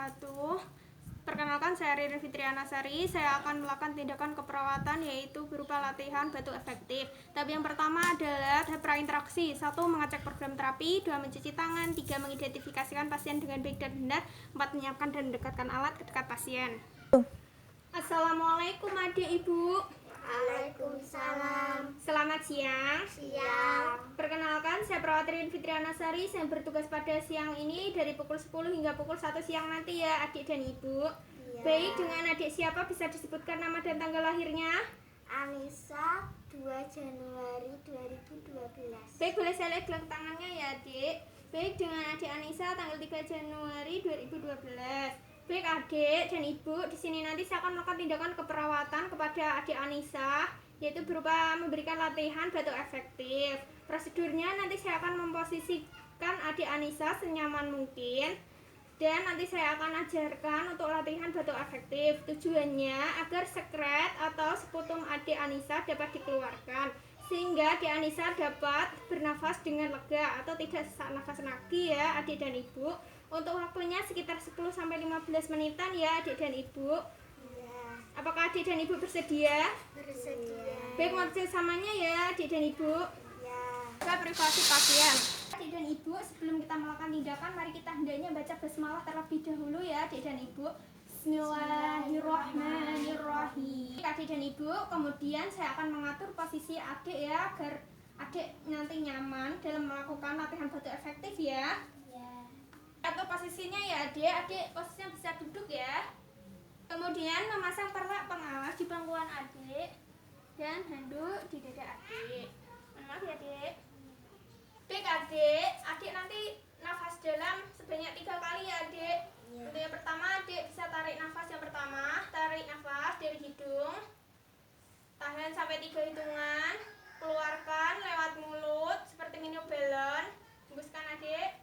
wabarakatuh. Perkenalkan, saya Ririn Fitriana Sari. Saya akan melakukan tindakan keperawatan yaitu berupa latihan batu efektif. Tahap yang pertama adalah tahap prainteraksi. 1. Mengecek program terapi. 2. Mencuci tangan. 3. Mengidentifikasikan pasien dengan baik dan benar. 4. Menyiapkan dan mendekatkan alat ke dekat pasien. Assalamualaikum adik ibu. Waalaikumsalam. Selamat siang. Siang. Perkenalkan, saya perawat Ririn Fitriana Sari. Saya bertugas pada siang ini dari pukul 10 hingga pukul 1 siang nanti ya adik dan ibu. Ya. Baik, dengan adik siapa bisa disebutkan nama dan tanggal lahirnya? Anissa, 2 Januari 2012. Baik, boleh saya lihat gelang tangannya ya adik. Baik, dengan adik Anissa tanggal 3 Januari 2012. Baik adik dan ibu, di sini nanti saya akan melakukan tindakan keperawatan kepada adik Anissa, yaitu berupa memberikan latihan batu efektif. Prosedurnya nanti saya akan memposisikan adik Anissa senyaman mungkin, dan nanti saya akan ajarkan untuk latihan batu efektif. Tujuannya agar sekret atau seputum adik Anissa dapat dikeluarkan, sehingga adik Anissa dapat bernafas dengan lega atau tidak sesak nafas lagi ya adik dan ibu. Untuk waktunya sekitar 10-15 menitan ya adik dan ibu. Ya. Apakah adik dan ibu bersedia? Bersedia. Baik, mohon kerjasamanya ya adik dan ibu. Ya. Kita privasi pasien. Adik dan ibu, sebelum kita melakukan tindakan, mari kita hendaknya baca basmalah terlebih dahulu ya adik dan ibu. Bismillahirrahmanirrahim. Adik dan ibu, kemudian saya akan mengatur posisi adik ya, agar adik nanti nyaman dalam melakukan latihan batu efektif ya. Ya. Atau posisinya ya adik posisinya bisa duduk ya. Kemudian memasang perlak pengawas di pangkuan adik dan handuk di dada adik. Maaf ya adik. Baik adik nanti nafas dalam sebanyak 3 kali ya adik. Ya. Untuk yang pertama adik bisa tarik nafas yang pertama, tarik nafas dari hidung, tahan sampai 3 hitungan, keluarkan lewat mulut seperti minum balon, hembuskan adik.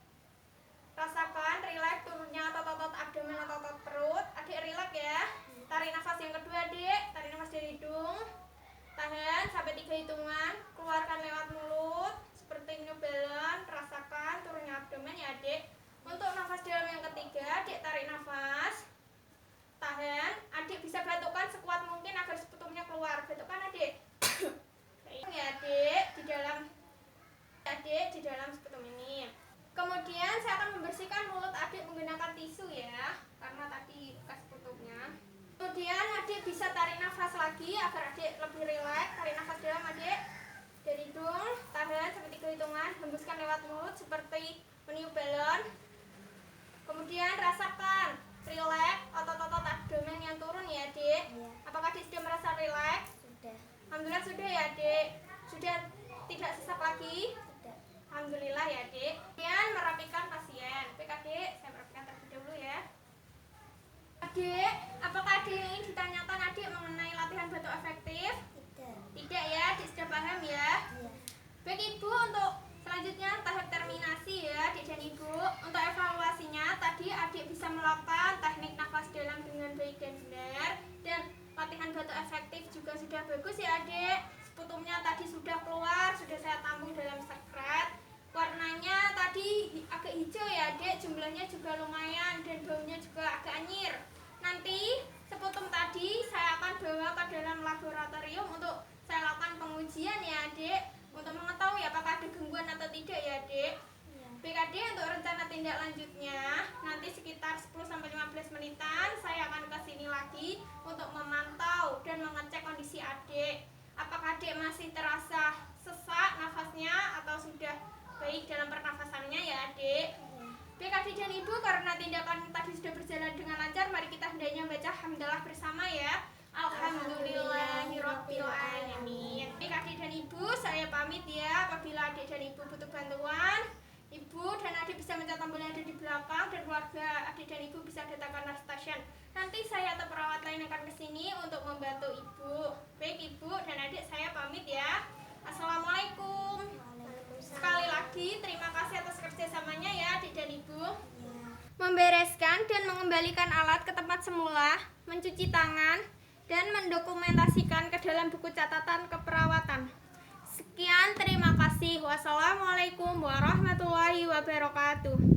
Rasakan rileks turunnya otot-otot abdomen, otot-otot perut. Adik rileks ya. Tarik nafas yang kedua adik, tarik nafas dari hidung, tahan sampai 3 hitungan, keluarkan lewat mulut seperti minum balon. Rasakan turunnya abdomen ya adik. Untuk nafas dalam yang ketiga adik tarik nafas, tahan. Adik bisa batukkan sekuat mungkin agar seputumnya keluar. Batukkan adik. Ya adik, di dalam seputum ini. Kemudian saya akan membersihkan mulut adik menggunakan tisu ya, karena tadi bekas tutupnya. Kemudian adik bisa tarik nafas lagi agar adik lebih rileks. Tarik nafas dalam adik dari hidung, tahan sampai 3 hitungan, hembuskan lewat mulut seperti meniup balon. Kemudian rasakan rileks otot-otot abdomen yang turun ya adik. Ya. Apakah adik sudah merasa rileks? Sudah. Alhamdulillah sudah ya adik. Sudah tidak sesak lagi? Sudah. Alhamdulillah ya adik. Kemudian merapikan pasien. Baik adik, saya merapikan terlebih dahulu ya. Adik, apakah adik ingin ditanyakan adik mengenai latihan batu efektif? Tidak. Tidak ya, adik sudah paham ya. Ya. Baik ibu, untuk selanjutnya tahap terminasi ya adik dan ibu. Untuk evaluasinya tadi adik bisa melakukan teknik nafas dalam dengan baik dan benar, dan latihan batu efektif juga sudah bagus ya adik. Seputumnya tadi sudah keluar, sudah saya tampung dalam sekret. Warnanya tadi agak hijau ya adik, jumlahnya juga lumayan dan baunya juga agak anyir. Nanti seputum tadi saya akan bawa ke dalam laboratorium untuk saya lakukan pengujian ya adik, untuk mengetahui apakah ada gangguan atau tidak ya adik. Ya. Baik adik, untuk rencana tindak lanjutnya nanti sekitar 10-15 menitan saya akan ke sini lagi untuk memantau dan mengecek kondisi adik. Apakah adik masih terasa sesak nafasnya atau sudah baik dalam pernafasannya ya adik. Baik adik dan ibu, karena tindakan tadi sudah berjalan dengan lancar, mari kita hendaknya baca hamdalah bersama ya. Alhamdulillahirabbil alamin. Baik adik dan ibu, saya pamit ya. Apabila adik dan ibu butuh bantuan, ibu dan adik bisa mencet tombol yang ada di belakang, dan keluarga adik dan ibu bisa datangkan nurse station. Nanti saya atau perawat lain akan kesini untuk membantu ibu. Baik ibu dan adik, saya pamit ya. Assalamualaikum. Sekali lagi terima kasih atas kerjasamanya ya adik dan ibu. Ya. Membereskan dan mengembalikan alat ke tempat semula, mencuci tangan, dan mendokumentasikan ke dalam buku catatan keperawatan. Sekian, terima kasih. Wassalamualaikum warahmatullahi wabarakatuh.